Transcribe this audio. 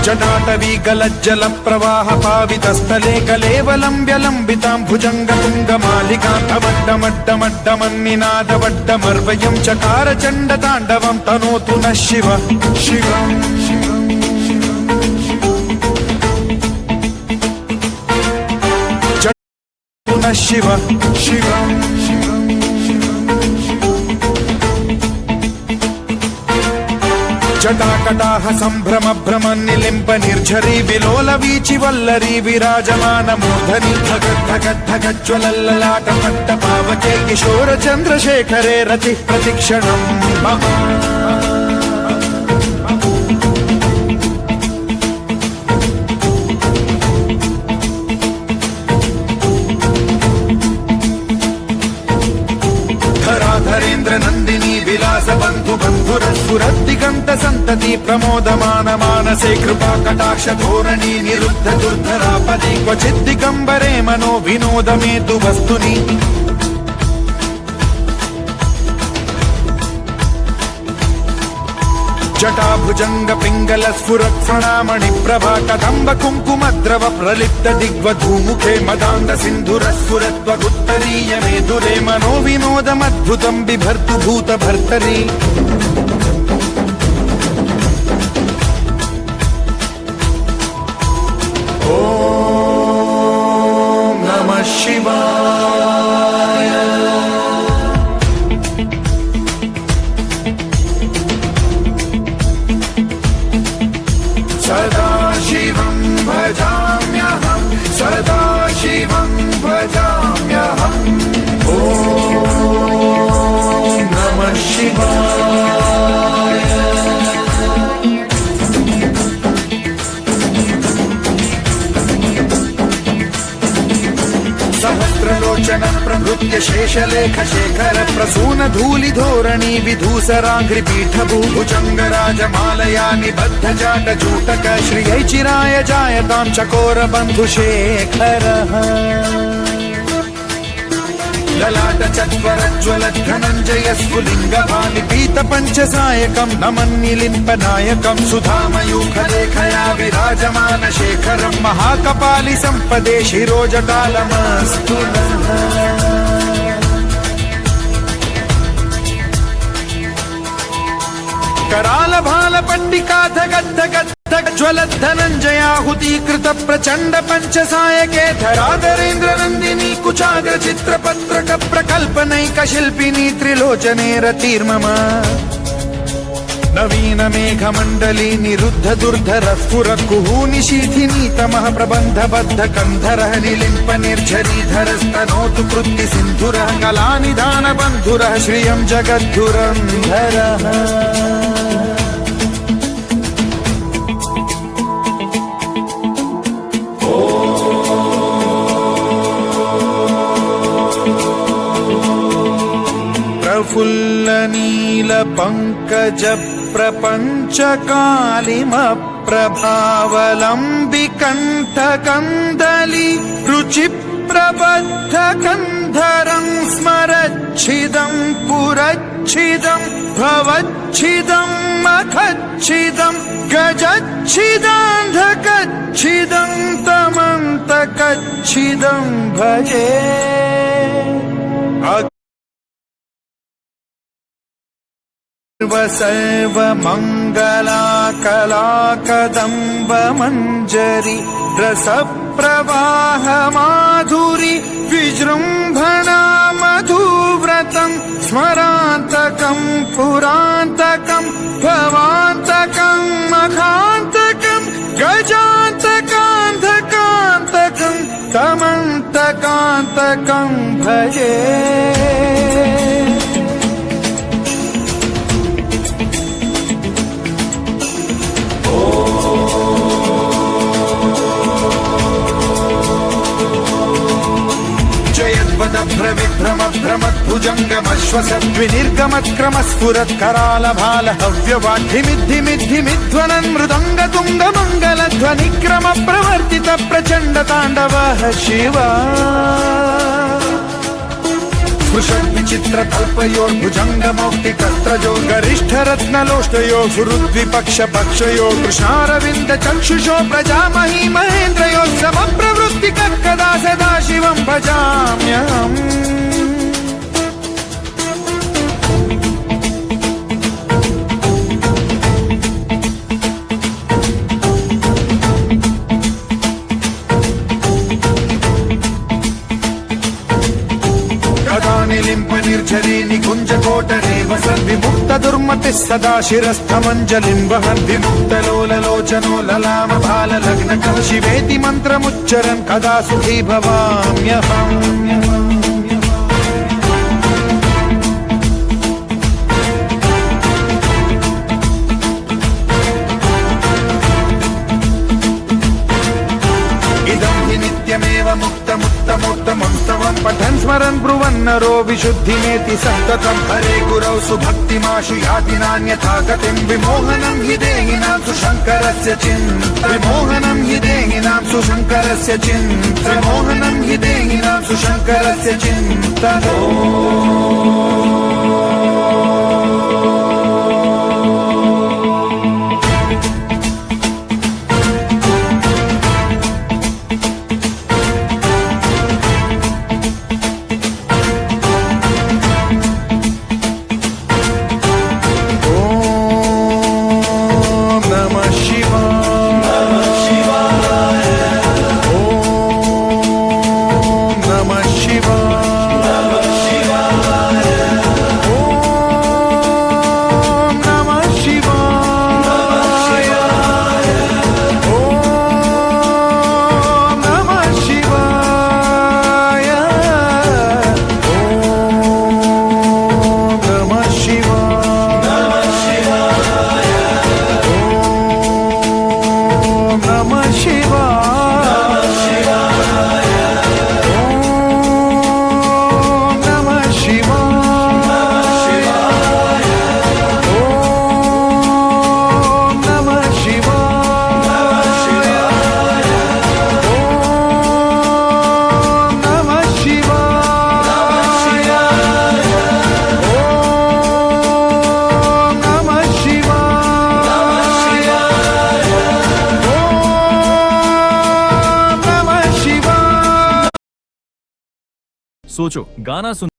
जटाटवीगलज्जल प्रवाह पावितस्थले कलेवलम्ब्यलम्बितां भुजङ्गतुङ्गमालिकान्तमड्डमड्डमड्डमन्निनादवड्डमर्वयं चकार चण्डताण्डवं तनोतु नः शिव शिवम् नः शिव शिवम् जटाकटाह सम्भ्रम भ्रम निलिम्ब निर्झरी विलोल वीचि वल्लरी विराजमान मूर्धनि धगद्धगद्धगज्ज्वलल्ललाट पट्ट पावके किशोर चन्द्रशेखरे रति प्रतिक्षणम् धराधरेन्द्र नन्दिनी विलास बन्धु बन्धुरस्फुरद्दिगन्त सन्तति प्रमोदमान मानसे कृपा कटाक्ष धोरणी निरुद्ध दुर्धरापदे क्वचिद्दिगम्बरे मनो विनोदमेतु वस्तुनि जटाभुजंग पिंगल स्फुरत्फणामणि प्रभा कदम्ब कुंकुमद्रव प्रलिप्त दिग्वधूमुखे मदान्ध सिन्धुर स्फुरत्वगुत्तरीय मेधुरे मनो विनोदमद्भुतं बिभर्तु भूत भर्तरि ॐ नमः शिवाय सदा शिवं भजाम्यहं सदा शिवं भजाम्यहम् ॐ नमः शिवाय सहस्रलोचन प्रभृत्य शेषलेख शेखर प्रसून धूलि धोरणी विधूसराघ्रि पीठभूभुजङ्गराजमालया निबद्ध जाट जूटक श्रियै चिराय जायतां चकोर बन्धुशेखरः ललाट चत्वरज्ज्वल धनञ्जय स्फुलिङ्ग भानिपीत पञ्चसायकं नमन्निलिम्पनायकं सुधामयूखलेखया विराजमान शेखरं महाकपालि सम्पदे शिरोजटालमस्तु नः कराल भाल पट्टिका ज्वलद्धनञ्जयाहुतीकृत प्रचण्ड पञ्चसायके धराधरेन्द्र नन्दिनी कुचाग्र चित्रपत्रक प्रकल्पनैक शिल्पिनी त्रिलोचने रतिर्मम नवीन मेघमण्डली निरुद्ध दुर्धर स्फुर कुहूनिशीथिनी तमः प्रबन्धबद्ध कन्धरः निलिम्प निर्झरीधरस्तनोतु कृत्ति सिन्धुरः कलानिधान बन्धुरः श्रियं जगद्धुरन्धरः प्रफुल्ल नील पंकज प्रपंच कालिम प्रभावलंबि कंठ कंदली रुचि प्रबद्ध कंधरं स्मरच्छिदं पुरच्छिदं भवच्छिदं मखच्छिदं गजच्छिदान्धकच्छिदं तमन्तकच्छिदं भजे सर्व मंगला कला कदम्ब मंजरी रस प्रवाह माधुरी विजृंभणा मधुव्रतं स्मरान्तकं पुरान्तकं भवान्तकं त्र्यम्बकं भजे भ्रमद्भ्रमद्भ्रमद्भुजङ्गमश्वसद्विनिर्गमत्क्रमस्फुरत्करालभालहव्यवाद्धिमिद्धिमिद्धिमिध्वनन् मृदङ्गतुङ्गमङ्गलध्वनिक्रम प्रवर्तित प्रचण्डताण्डवः शिवा स्पृशद्विचित्रकल्पयोर्भुजङ्गमौक्तिकस्त्रजो गरिष्ठरत्नलोष्टयो सुहृद्विपक्षपक्षयो कृष्णारविन्द चक्षुषो प्रजामहि महेन्द्रयो समप्रवृत्तिकः कदा सदा शिवं भजाम्यहम् निर्झरी निकुञ्जकोटरे वसन् विमुक्त दुर्मतिः सदा शिरस्थमञ्जलिं वहन् विमुक्तलोललोचनो ललाम बाललग्न शिवेति मन्त्रमुच्चरन् कदा सुखी भवाम्यहम् मुक्तमुत्तमोत्तमं पठन् स्मरन् ब्रुवन्नरो विशुद्धिमेति सन्ततं हरे गुरौ सुभक्तिमाशु याति नान्यथा गतिं विमोहनं हि देहिनां सुशङ्करस्य चिन्ता विमोहनं हि देहिनां सुशङ्करस्य चिन्ता विमोहनं हि देहिनां सुशङ्करस्य चिन्ता सोचो गाना सुन